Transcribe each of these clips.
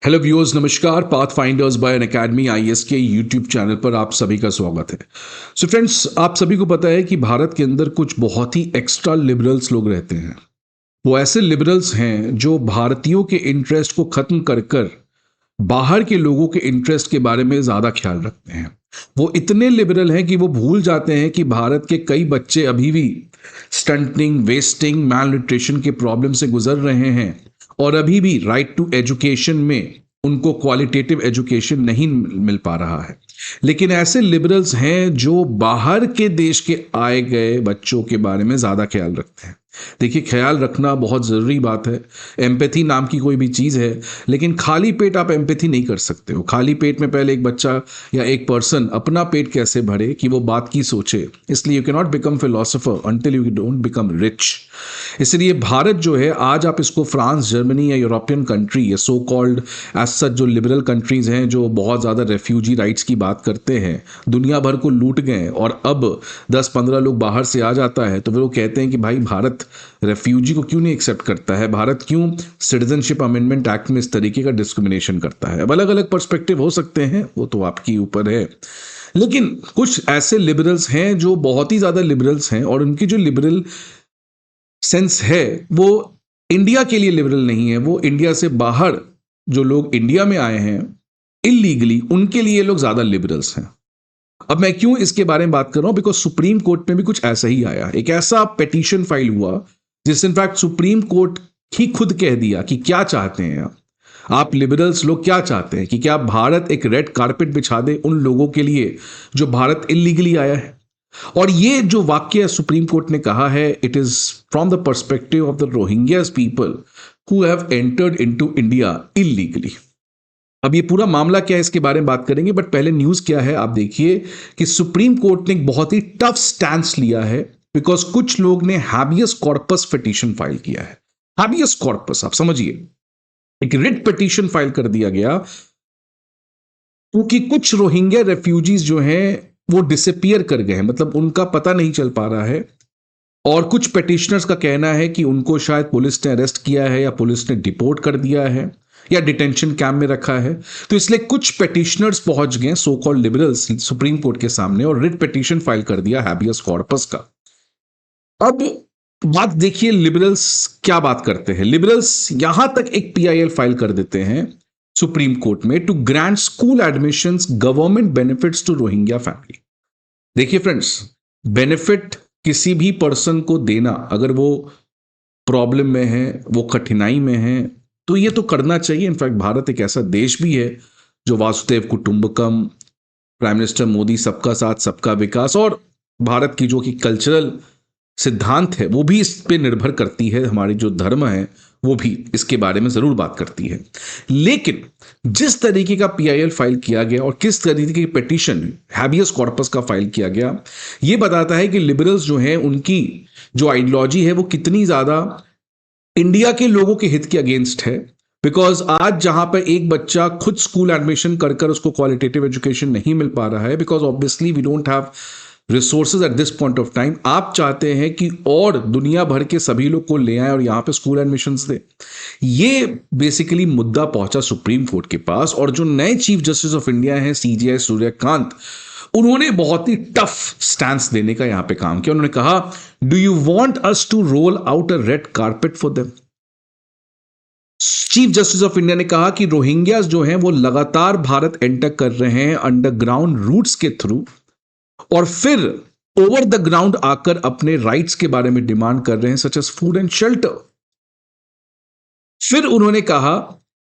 Hello viewers, नमस्कार। Path finders bye Unacademy IAS के YouTube channel पर आप सभी का स्वागत है। सो फ्रेंड्स, आप सभी को पता है कि भारत के अंदर कुछ बहुत ही एक्स्ट्रा लिबरल्स लोग रहते हैं। वो ऐसे लिबरल्स हैं जो भारतीयों के इंटरेस्ट को खत्म कर कर बाहर के लोगों के इंटरेस्ट के बारे में ज़्यादा ख्याल रखते हैं। वो इतने लिबरल हैं कि वो भूल जाते हैं कि भारत के कई बच्चे अभी भी स्टंटिंग, वेस्टिंग, मैल न्यूट्रिशन के प्रॉब्लम से गुजर रहे हैं और अभी भी राइट टू एजुकेशन में उनको क्वालिटेटिव एजुकेशन नहीं मिल पा रहा है। लेकिन ऐसे लिबरल्स हैं जो बाहर के देश के आए गए बच्चों के बारे में ज़्यादा ख्याल रखते हैं। देखिए, ख्याल रखना बहुत ज़रूरी बात है। एम्पैथी नाम की कोई भी चीज़ है, लेकिन खाली पेट आप एम्पैथी नहीं कर सकते हो। खाली पेट में पहले एक बच्चा या एक पर्सन अपना पेट कैसे भरे कि वो बात की सोचे। इसलिए you can not become philosopher until you don't become rich. इसलिए भारत जो है, आज आप इसको फ्रांस, जर्मनी या यूरोपियन कंट्री या सो कॉल्ड एज सच जो लिबरल कंट्रीज़ हैं, जो बहुत ज़्यादा रेफ्यूजी राइट्स की बात करते हैं, दुनिया भर को लूट गए और अब 10-15 लोग बाहर से आ जाता है तो वो कहते हैं कि भाई भारत रेफ्यूजी को क्यों नहीं एक्सेप्ट करता है, भारत क्यों सिटीजनशिप अमेंडमेंट एक्ट में इस तरीके का डिस्क्रिमिनेशन करता है। अब अलग अलग पर्सपेक्टिव हो सकते हैं, वो तो आपके ऊपर है। लेकिन कुछ ऐसे लिबरल्स हैं जो बहुत ही ज़्यादा लिबरल्स हैं और उनकी जो लिबरल सेंस है वो इंडिया के लिए लिबरल नहीं है। वो इंडिया से बाहर जो लोग इंडिया में आए हैं इलीगली, उनके लिए लोग ज़्यादा लिबरल्स हैं। अब मैं क्यों इसके बारे में बात कर रहा हूं, बिकॉज सुप्रीम कोर्ट में भी कुछ ऐसा ही आया। एक ऐसा पिटीशन फाइल हुआ जिससे इनफैक्ट सुप्रीम कोर्ट ही खुद कह दिया कि क्या चाहते हैं आप लिबरल्स लोग, क्या चाहते हैं कि क्या भारत एक रेड कारपेट बिछा दे उन लोगों के लिए जो भारत इलीगली आया है। और ये जो वाक्य सुप्रीम कोर्ट ने कहा है, it is from the perspective of the Rohingyas people who have entered into India illegally. अब ये पूरा मामला क्या है इसके बारे में बात करेंगे, बट पहले न्यूज क्या है आप देखिए कि सुप्रीम कोर्ट ने एक बहुत ही टफ स्टैंस लिया है बिकॉज कुछ लोग ने हैबियस कॉर्पस पिटीशन फाइल किया है। हैबियस कॉर्पस आप समझिए, एक रिट पिटीशन फाइल कर दिया गया क्योंकि कुछ रोहिंग्या रेफ्यूजीज जो हैं वो डिसअपियर कर गए हैं, मतलब उनका पता नहीं चल पा रहा है। और कुछ पिटिशनर्स का कहना है कि उनको शायद पुलिस ने अरेस्ट किया है या पुलिस ने डिपोर्ट कर दिया है या डिटेंशन कैंप में रखा है। तो इसलिए कुछ पिटिशनर्स पहुंच गए, so called liberals, supreme court के सामने और रिट पिटीशन फाइल कर दिया हैबियस कॉर्पस का। अब बात देखिए, लिबरल्स क्या बात करते हैं। लिबरल्स यहां तक एक पीआईएल फाइल कर देते हैं सुप्रीम कोर्ट में to grant school admissions government benefits to Rohingya family. देखिए फ्रेंड्स, बेनिफिट किसी भी पर्सन को देना, अगर वो प्रॉब्लम में है, वो कठिनाई में है, तो ये तो करना चाहिए। इनफैक्ट भारत एक ऐसा देश भी है जो वासुदेव कुटुंबकम, प्राइम मिनिस्टर मोदी सबका साथ सबका विकास, और भारत की जो कि कल्चरल सिद्धांत है वो भी इस पे निर्भर करती है। हमारी जो धर्म है वो भी इसके बारे में जरूर बात करती है। लेकिन जिस तरीके का पीआईएल फाइल किया गया और किस तरीके की पिटीशन हैबियस कॉर्पस का फाइल किया गया, ये बताता है कि लिबरल्स जो हैं उनकी जो आइडियोलॉजी है वो कितनी ज्यादा इंडिया के लोगों के हित के अगेंस्ट है। बिकॉज आज जहां पर एक बच्चा खुद स्कूल एडमिशन कर कर उसको क्वालिटेटिव एजुकेशन नहीं मिल पा रहा है, because obviously we don't have resources at this point of time. आप चाहते हैं कि और दुनिया भर के सभी लोग को ले आए और यहां पे स्कूल एडमिशंस दे। ये बेसिकली मुद्दा पहुंचा सुप्रीम कोर्ट के पास और जो नए चीफ जस्टिस ऑफ इंडिया हैं सीजेआई सूर्यकांत, उन्होंने बहुत ही टफ स्टैंस देने का यहां पे काम किया। उन्होंने कहा, do you want us to roll out a red carpet for them. Chief justice of India ने कहा कि रोहिंग्यास जो हैं वो लगातार भारत एंटर कर रहे हैं अंडरग्राउंड रूट्स के थ्रू, और फिर ओवर द ग्राउंड आकर अपने राइट्स के बारे में डिमांड कर रहे हैं, such as food and shelter. फिर उन्होंने कहा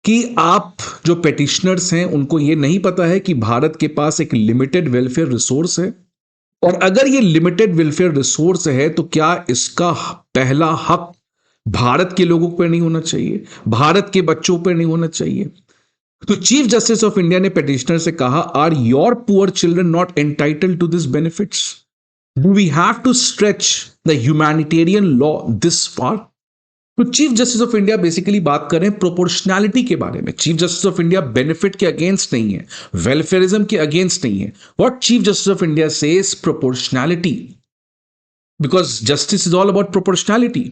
कि आप जो पेटिशनर्स हैं उनको ये नहीं पता है कि भारत के पास एक लिमिटेड वेलफेयर रिसोर्स है, और अगर ये लिमिटेड वेलफेयर रिसोर्स है तो क्या इसका पहला हक भारत के लोगों पर नहीं होना चाहिए, भारत के बच्चों पर नहीं होना चाहिए। तो चीफ जस्टिस ऑफ इंडिया ने पिटिशनर से कहा, are your poor children not entitled to this benefits? Do we have to stretch the humanitarian law this far? तो chief justice of India basically बात कर रहे हैं प्रोपोर्शनैलिटी के बारे में। Chief justice of India benefit के अगेंस्ट नहीं है, वेलफेयरिज्म के अगेंस्ट नहीं है। What chief justice of India says proportionality, because justice is all about proportionality.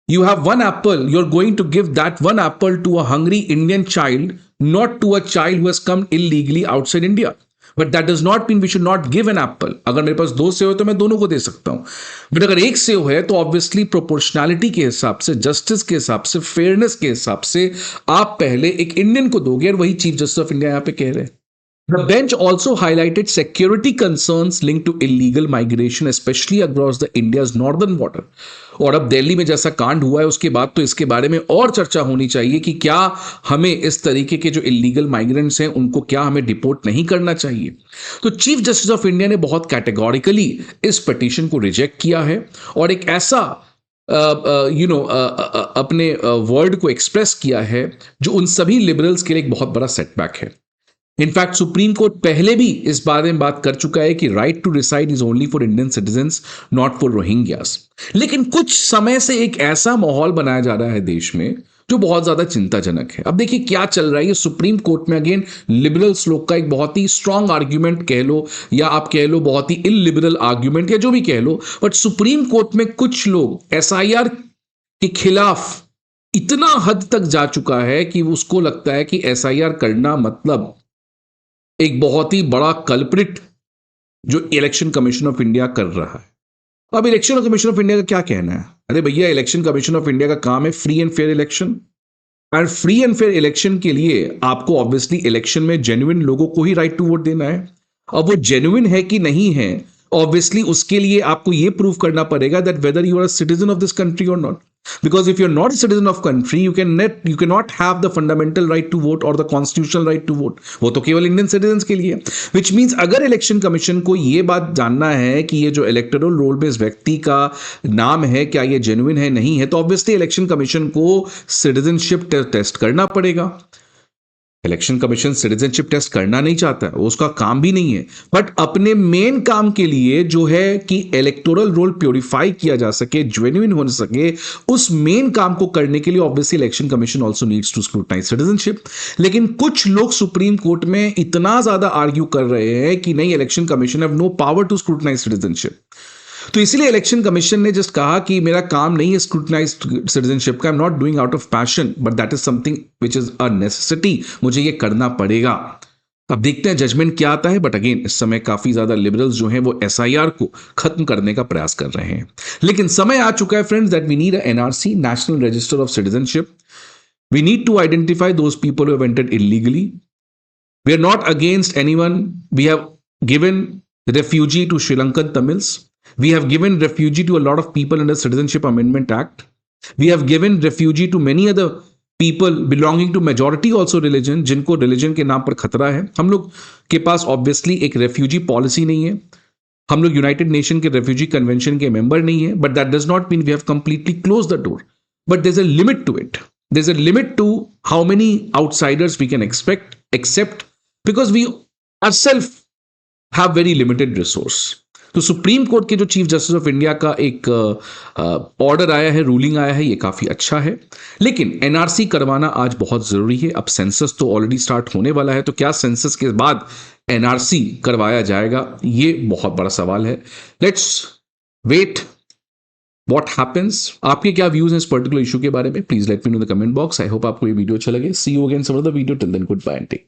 You have one apple, you're going to give that one apple to a hungry Indian child not to a child who has come illegally outside India. But that does not mean we should not give an apple. अगर मेरे पास 2 save है तो मैं दोनों को दे सकता हूं, but अगर एक सेव है तो ऑब्वियसली प्रोपोर्शनैलिटी के हिसाब से, जस्टिस के हिसाब से, फेयरनेस के हिसाब से आप पहले एक इंडियन को दोगे, और वही चीफ जस्टिस ऑफ इंडिया यहां पे कह रहे हैं. The bench also highlighted security concerns linked to illegal migration, especially across the India's northern border. और अब दिल्ली में जैसा कांड हुआ है उसके बाद तो इसके बारे में और चर्चा होनी चाहिए कि क्या हमें इस तरीके के जो इलीगल माइग्रेंट्स हैं उनको क्या हमें डिपोर्ट नहीं करना चाहिए. तो चीफ जस्टिस ऑफ इंडिया ने बहुत कैटेगोरिकली इस पिटीशन को रिजेक्ट किया है और एक ऐसा अपने वर्ड को एक्सप्रेस किया है जो उन सभी लिबरल्स के लिए एक बहुत बड़ा सेटबैक है. इनफैक्ट सुप्रीम कोर्ट पहले भी इस बारे में बात कर चुका है कि right to reside is only for Indian citizens, not for Rohingyas. लेकिन कुछ समय से एक ऐसा माहौल बनाया जा रहा है देश में जो बहुत ज्यादा चिंताजनक है. अब देखिए क्या चल रहा है. ये सुप्रीम कोर्ट में अगेन लिबरल्स लोग का एक बहुत ही स्ट्रांग आर्ग्यूमेंट कह लो, या आप कह लो बहुत ही इलिबरल आर्ग्यूमेंट, या जो भी कह लो, बट सुप्रीम कोर्ट में कुछ लोग एसआईआर के खिलाफ इतना हद तक जा चुका है कि उसको लगता है कि एसआईआर करना मतलब एक बहुत ही बड़ा कल्प्रिट जो इलेक्शन कमीशन ऑफ इंडिया कर रहा है. अब इलेक्शन कमीशन ऑफ इंडिया का क्या कहना है? अरे भैया, इलेक्शन कमीशन ऑफ इंडिया का काम है फ्री एंड फेयर इलेक्शन, और फ्री एंड फेयर इलेक्शन के लिए आपको ऑब्वियसली इलेक्शन में जेन्युइन लोगों को ही राइट टू वोट देना है. अब वो जेन्युइन है कि नहीं है, ऑब्वियसली उसके लिए आपको ये प्रूव करना पड़ेगा that whether you are a citizen of this country और not. Because if you're not a citizen of country, you cannot have the fundamental right to vote or the constitutional right to vote. वो तो केवल Indian citizens के लिए. Which means अगर election commission को ये बात जानना है कि ये जो इलेक्टोरल रोल में इस व्यक्ति का नाम है क्या ये जेन्युइन है नहीं है, तो ऑब्वियसली इलेक्शन कमीशन को सिटीजनशिप टेस्ट करना पड़ेगा. इलेक्शन कमीशन सिटीजनशिप टेस्ट करना नहीं चाहता है, वो उसका काम भी नहीं है, बट अपने मेन काम के लिए जो है कि इलेक्टोरल रोल प्योरीफाई किया जा सके, जेन्युइन हो सके, उस मेन काम को करने के लिए obviously election commission also needs to scrutinize citizenship. लेकिन कुछ लोग सुप्रीम कोर्ट में इतना ज्यादा आर्ग्यू कर रहे हैं कि नहीं, election commission have no power to scrutinize citizenship. तो इसलिए इलेक्शन कमीशन ने जस्ट कहा कि मेरा काम नहीं है स्क्रूटनाइज सिटीजनशिप का, I am not doing out of passion, but that is something which is a necessity, मुझे ये करना पड़ेगा. अब देखते हैं जजमेंट क्या आता है. बट अगेन इस समय काफी ज्यादा लिबरल्स जो हैं वो एसआईआर को खत्म करने का प्रयास कर रहे हैं. लेकिन समय आ चुका है friends that we need a NRC, national register of citizenship. We need to identify those people who have entered illegally. We are not against anyone. We have given refugee to Sri Lankan Tamils. We have given refugee to a lot of people under Citizenship Amendment Act. We have given refugee to many other people belonging to majority also religion, जिनको religion के नाम पर खतरा है. हम लोग के पास obviously एक refugee policy नहीं है. हम लोग यूनाइटेड नेशन के रेफ्यूजी कन्वेंशन के मेंबर नहीं है, but that does not mean we have completely close the door. But there is a limit to it. There is a limit to how many outsiders we can accept because we ourselves have very limited resource. तो supreme court के जो chief justice of India का एक order आया है, ruling आया है, ये काफी अच्छा है. लेकिन एनआरसी करवाना आज बहुत जरूरी है. अब सेंसस तो ऑलरेडी स्टार्ट होने वाला है, तो क्या सेंसस के बाद एनआरसी करवाया जाएगा, ये बहुत बड़ा सवाल है. Let's wait what happens. आपके क्या व्यूज हैं इस पर्टिकुलर इशू के बारे में? Please let me know in the comment box. I hope आपको ये वीडियो अच्छा लगे. See you again some other video. Till then goodbye and take care.